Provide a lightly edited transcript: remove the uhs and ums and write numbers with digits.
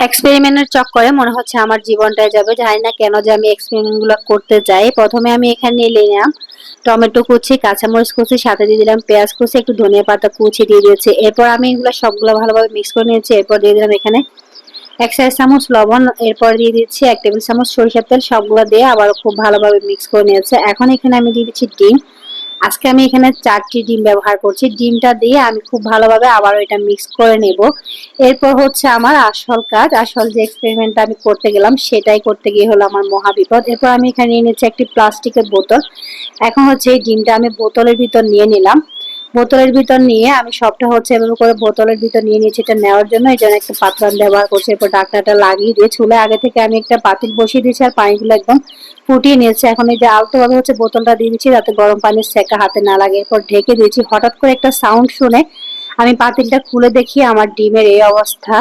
এক্সপেরিমেন্টের চক্করে মনে হচ্ছে আমার জীবনটাই যাবে, জানি না কেন যে আমি এক্সপেরিমেন্ট গুলো করতে যাই। প্রথমে আমি এখানে নিলাম টমেটো কুচি, কাঁচামরিচ কুচি, সাথে দিয়ে দিলাম পেঁয়াজ কুচি, একটু ধনিয়া পাতা কুচি দিয়ে দিয়েছি। এরপর আমি এগুলো সবগুলো ভালোভাবে মিক্স করে নিয়েছি। এরপর দিয়ে দিলাম এখানে 1 চা চামচ লবণ, এরপর দিয়ে দিচ্ছি 1 টেবিল চামচ সরিষার তেল। সবগুলো দিয়ে আবার খুব ভালোভাবে মিক্স করে নিয়েছে। এখন এখানে আমি দিয়ে দিচ্ছি ডিম। আজকে আমি এখানে 4টি ডিম ব্যবহার করছি। ডিমটা দিয়ে আমি খুব ভালোভাবে আবার এটা মিক্স করে নেব। এরপর হচ্ছে আমার আসল কাজ, আসল যে এক্সপেরিমেন্টটা আমি করতে গেলাম সেটাই করতে গিয়ে হলো আমার মহাবিপদ। এরপর আমি এখানে নিয়ে নিচ্ছি একটি প্লাস্টিকের বোতল। এখন হচ্ছে এই ডিমটা আমি বোতলের ভিতর নিয়ে নিলাম। বোতলের ভিতর নিয়ে আমি সবটা হচ্ছে এভাবে করে বোতলের ভিতর নিয়ে নিয়েছি এটা নেওয়ার জন্য। এই জন্য একটা পাত্র ব্যবহার করছি। এরপর ঢাকনাটা লাগিয়ে দিয়ে চুলায় আগে থেকে আমি একটা পাতিল বসিয়ে দিয়েছি আর পানিগুলো একদম ফুটিয়ে নিয়েছি। এখন এই যে আলতো ভাবে হচ্ছে বোতলটা দিয়ে দিচ্ছি যাতে গরম পানির সেকা হাতে না লাগে। এরপর ঢেকে দিয়েছি। হঠাৎ করে একটা সাউন্ড শুনে আমি পাতিলটা খুলে দেখি আমার ডিমের এই অবস্থা।